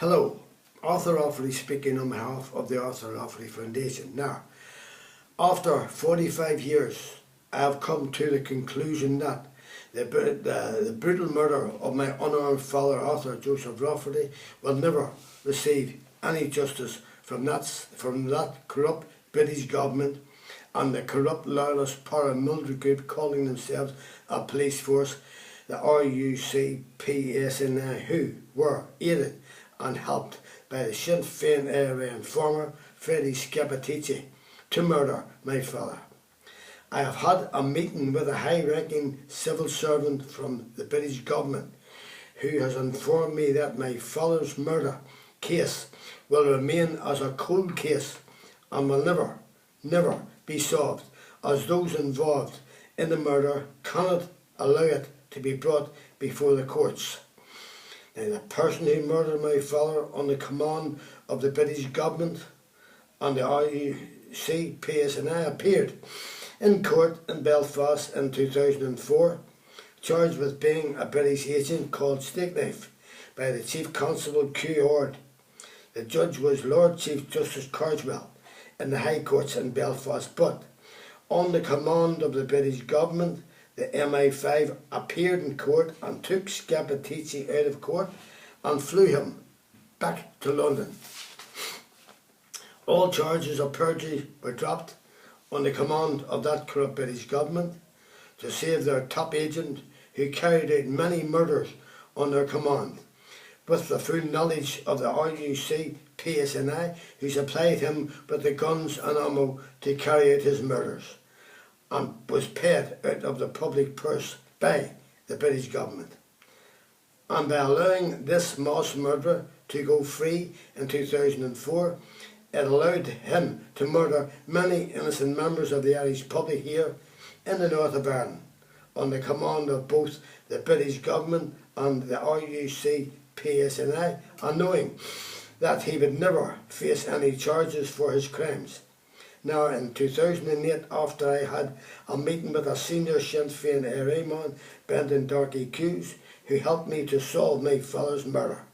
Hello, Arthur Offaly speaking on behalf of the Arthur Offaly Foundation. Now, after 45 years, I have come to the conclusion that the brutal murder of my unarmed father, Arthur Joseph Offaly, will never receive any justice from that corrupt British government and the corrupt loyalist paramilitary group calling themselves a police force, the RUCPSNI, who were aided and helped by the Sinn Féin IRA informer Freddie Scappaticci to murder my father. I have had a meeting with a high-ranking civil servant from the British government who has informed me that my father's murder case will remain as a cold case and will never be solved, as those involved in the murder cannot allow it to be brought before the courts. Now, the person who murdered my father on the command of the British government and the RUCPSNI appeared in court in Belfast in 2004, charged with being a British agent called Stakeknife by the Chief Constable Q Ord. The judge was Lord Chief Justice Carswell in the High Courts in Belfast, but on the command of the British government, the MI5 appeared in court and took Scappaticci out of court and flew him back to London. All charges of perjury were dropped on the command of that corrupt British government to save their top agent who carried out many murders on their command, with the full knowledge of the RUCPSNI, who supplied him with the guns and ammo to carry out his murders, and was paid out of the public purse by the British government. And by allowing this mass murderer to go free in 2004, it allowed him to murder many innocent members of the Irish public here in the north of Ireland, on the command of both the British government and the RUCPSNI, and knowing that he would never face any charges for his crimes. Now, in 2008, after I had a meeting with a senior Sinn Féin IRA man, Brendan Darkey Hughes, who helped me to solve my father's murder,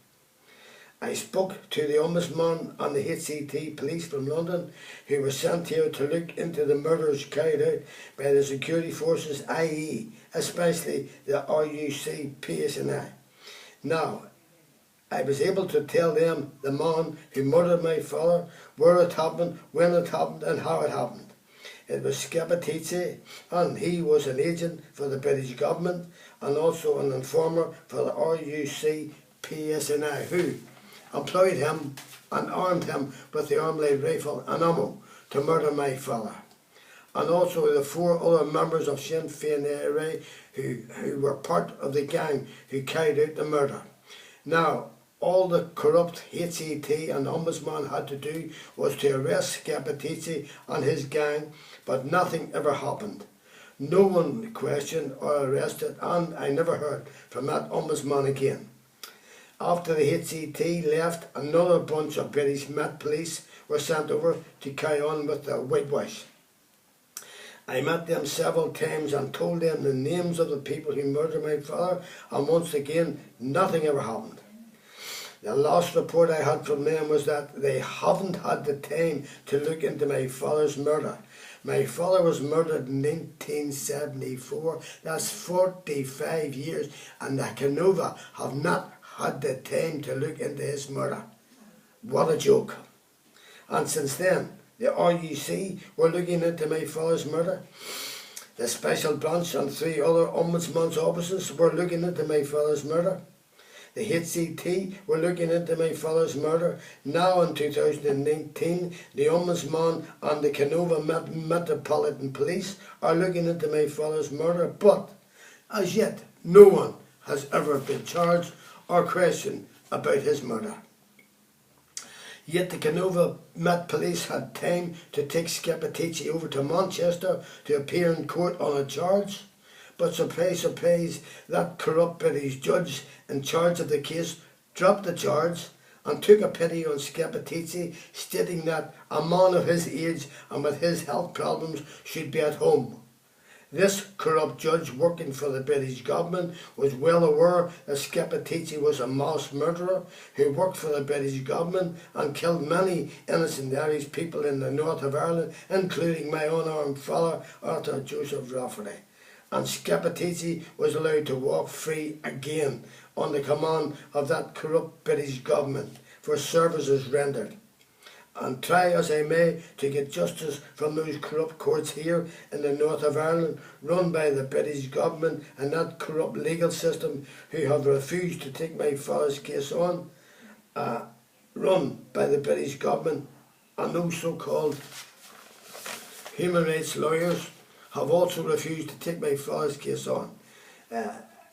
I spoke to the Ombudsman and the HCT police from London, who were sent here to look into the murders carried out by the security forces, i.e. especially the RUCPSNI. Now, I was able to tell them the man who murdered my father, where it happened, when it happened and how it happened. It was Scappaticci, and he was an agent for the British government and also an informer for the RUCPSNI, who employed him and armed him with the arm-light rifle and ammo to murder my father. And also the 4 other members of Sinn Féin IRA who were part of the gang who carried out the murder. Now, all the corrupt HCT and Ombudsman had to do was to arrest Scappaticci and his gang, but nothing ever happened. No one questioned or arrested, and I never heard from that Ombudsman again. After the HCT left, another bunch of British Met Police were sent over to carry on with the whitewash. I met them several times and told them the names of the people who murdered my father, and once again, nothing ever happened. The last report I had from them was that they haven't had the time to look into my father's murder. My father was murdered in 1974, that's 45 years, and the Canova have not had the time to look into his murder. What a joke. And since then, the RUC were looking into my father's murder. The Special Branch and 3 other Ombudsman's offices were looking into my father's murder. The HCT were looking into my father's murder. Now in 2019, the Ombudsman and the Canova Metropolitan Police are looking into my father's murder, but as yet no one has ever been charged or questioned about his murder. Yet the Canova Met Police had time to take Scappaticci over to Manchester to appear in court on a charge. But surprise, surprise, that corrupt British judge in charge of the case dropped the charge and took a pity on Scappaticci, stating that a man of his age and with his health problems should be at home. This corrupt judge working for the British government was well aware that Scappaticci was a mass murderer who worked for the British government and killed many innocent Irish people in the north of Ireland, including my unarmed father, Arthur Joseph Rafferty. And Scappaticci was allowed to walk free again on the command of that corrupt British government for services rendered. And try as I may to get justice from those corrupt courts here in the north of Ireland, run by the British government and that corrupt legal system who have refused to take my father's case on, run by the British government, and those so-called human rights lawyers have also refused to take my father's case on.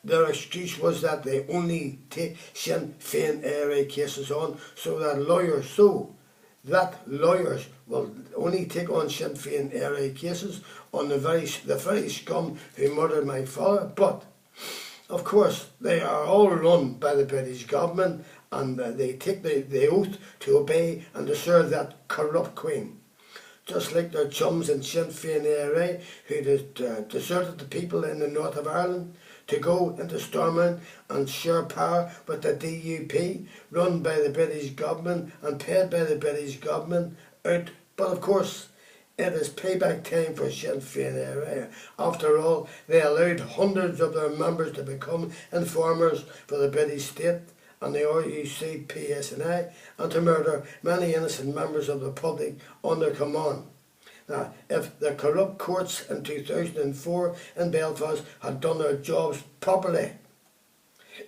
Their excuse was that they only take Sinn Féin ARA cases on, so that lawyers will only take on Sinn Féin ARA cases on the very scum who murdered my father. But of course they are all run by the British government, and they take the oath to obey and to serve that corrupt Queen. Just like their chums in Sinn Féin ARA who deserted the people in the north of Ireland to go into Stormont and share power with the DUP, run by the British government and paid by the British government out. But of course, it is payback time for Sinn Féin ARA. After all, they allowed hundreds of their members to become informers for the British state and the RUC PSNI, and to murder many innocent members of the public on their command. Now, if the corrupt courts in 2004 in Belfast had done their jobs properly,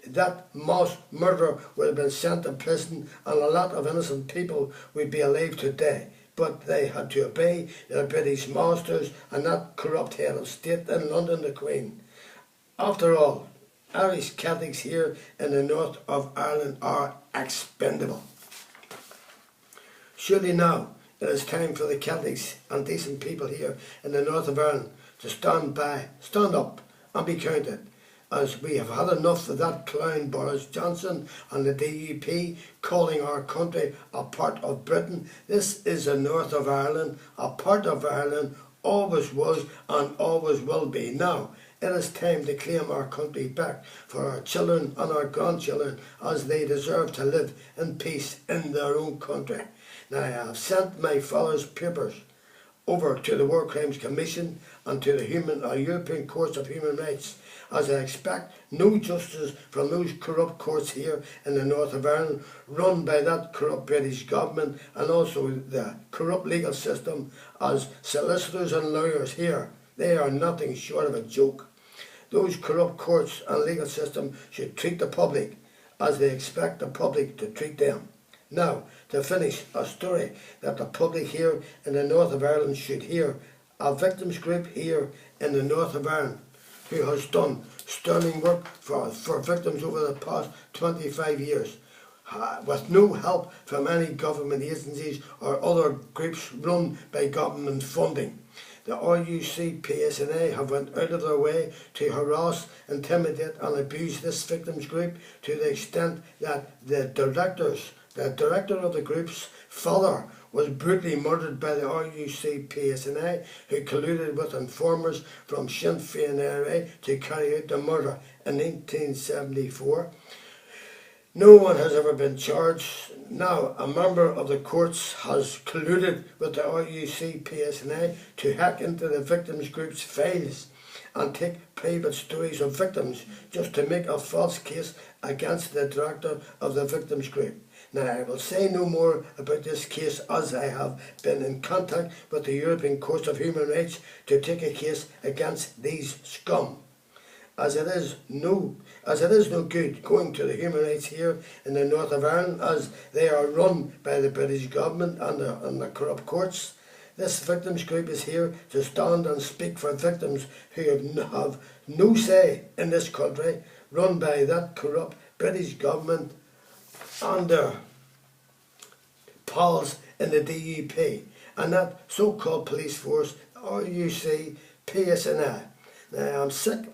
that mass murderer would have been sent to prison and a lot of innocent people would be alive today. But they had to obey their British masters and that corrupt head of state in London, the Queen. After all, Irish Catholics here in the north of Ireland are expendable. Surely now it is time for the Catholics and decent people here in the north of Ireland to stand up and be counted, as we have had enough of that clown Boris Johnson and the DUP calling our country a part of Britain. This is the north of Ireland, a part of Ireland, always was and always will be. Now, it is time to claim our country back for our children and our grandchildren, as they deserve to live in peace in their own country. Now, I have sent my father's papers over to the War Crimes Commission and to the European Court of Human Rights, as I expect no justice from those corrupt courts here in the north of Ireland, run by that corrupt British government and also the corrupt legal system, as solicitors and lawyers here, they are nothing short of a joke. Those corrupt courts and legal system should treat the public as they expect the public to treat them. Now, to finish, a story that the public here in the north of Ireland should hear. A victims group here in the north of Ireland who has done sterling work for victims over the past 25 years, with no help from any government agencies or other groups run by government funding. The RUC PSNA have went out of their way to harass, intimidate and abuse this victims group, to the extent that the director of the group's father was brutally murdered by the RUC PSNA, who colluded with informers from Sinn Féin ARA to carry out the murder in 1974. No one has ever been charged. Now, a member of the courts has colluded with the RUC PSNA to hack into the victims group's files and take private stories of victims just to make a false case against the director of the victims group. Now, I will say no more about this case, as I have been in contact with the European Court of Human Rights to take a case against these scum. As it is no good going to the human rights here in the north of Ireland, as they are run by the British government and the corrupt courts. This victims group is here to stand and speak for victims who have no say in this country, run by that corrupt British government and their pals in the DUP and that so-called police force, RUC PSNI. Now, I'm sick,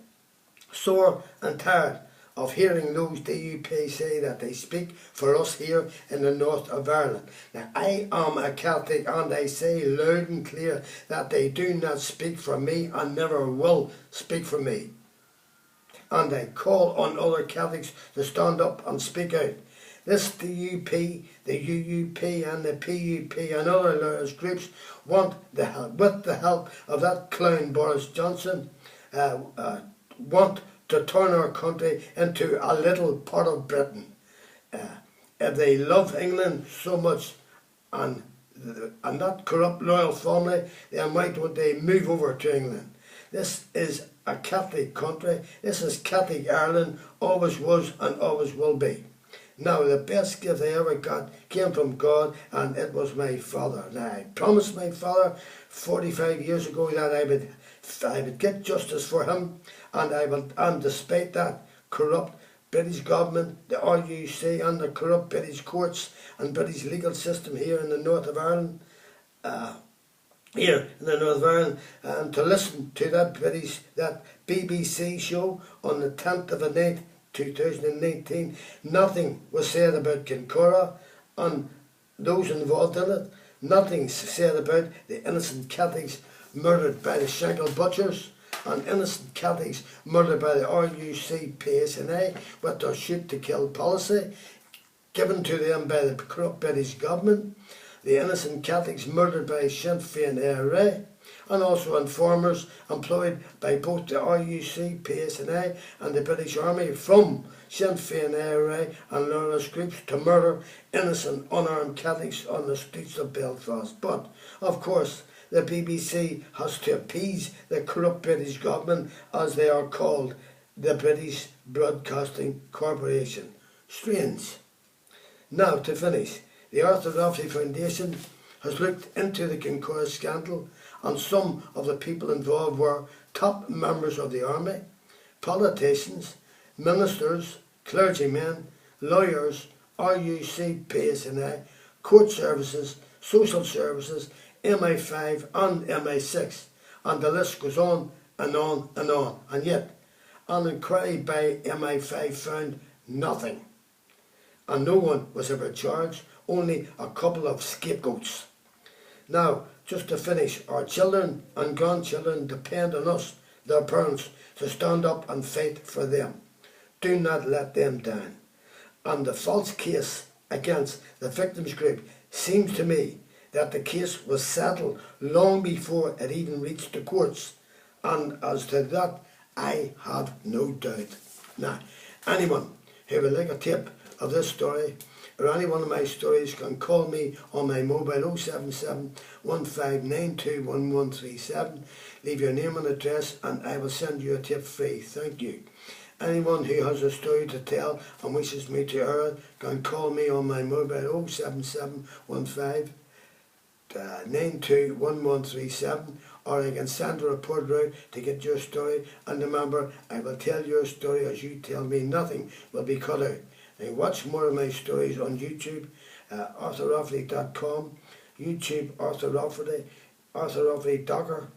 sore and tired of hearing those DUP say that they speak for us here in the north of Ireland. Now, I am a Celtic and I say loud and clear that they do not speak for me and never will speak for me. And I call on other Catholics to stand up and speak out. This DUP, the UUP and the PUP and other lawyers groups want the help, with the help of that clown Boris Johnson, want to turn our country into a little part of Britain. If they love England so much and that corrupt royal family, then why don't they move over to England? This is a Catholic country. This is Catholic Ireland, always was and always will be. Now, the best gift I ever got came from God, and it was my father. Now, I promised my father 45 years ago that I would get justice for him, and despite that corrupt British government, the RUC and the corrupt British courts and British legal system here in the north of Ireland, and to listen to that BBC show on the 10th of the 9th, 2019, nothing was said about Kincora and those involved in it. Nothing said about the innocent Catholics murdered by the Shankill Butchers and innocent Catholics murdered by the RUC PSNI with their shoot to kill policy given to them by the corrupt British government. The innocent Catholics murdered by Sinn Féin IRA, and also informers employed by both the RUC, PSNI and the British Army from Sinn Féin IRA and loyalist groups to murder innocent unarmed Catholics on the streets of Belfast. But, of course, the BBC has to appease the corrupt British government, as they are called, the British Broadcasting Corporation. Strange. Now, to finish, the Orthodoxy Foundation has looked into the Kincora scandal, and some of the people involved were top members of the army, politicians, ministers, clergymen, lawyers, RUC, PSNI, court services, social services, MI5 and MI6, and the list goes on and on and on. And yet, an inquiry by MI5 found nothing, and no one was ever charged, only a couple of scapegoats. Now, just to finish, our children and grandchildren depend on us, their parents, to stand up and fight for them. Do not let them down. And the false case against the victims group seems to me that the case was settled long before it even reached the courts. And as to that, I have no doubt. Now, anyone who would like a tip of this story or any one of my stories can call me on my mobile 077 1592 1137. Leave your name and address and I will send you a tip free. Thank you. Anyone who has a story to tell and wishes me to air it can call me on my mobile 077 1592 1137, or I can send a reporter out to get your story. And remember, I will tell your story as you tell me. Nothing will be cut out. Now watch more of my stories on YouTube, arthurrafferty.com, YouTube Arthur Rafferty, Arthur Rafferty Docker,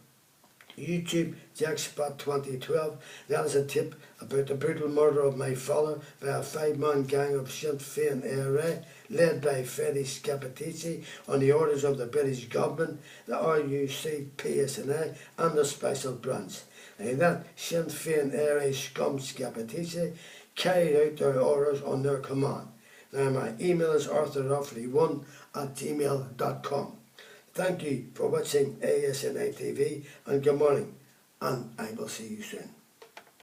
YouTube Jackspot 2012. That is a tip about the brutal murder of my father by a 5-man gang of Sinn Féin IRA, led by Freddie Scappaticci on the orders of the British government, the RUC, PSNI and the Special Branch. Now that Sinn Féin IRA scum Scappaticci carried out their orders on their command. Now my email is arthurrafferty1@gmail.com. Thank you for watching ASNI TV, and good morning, and I will see you soon.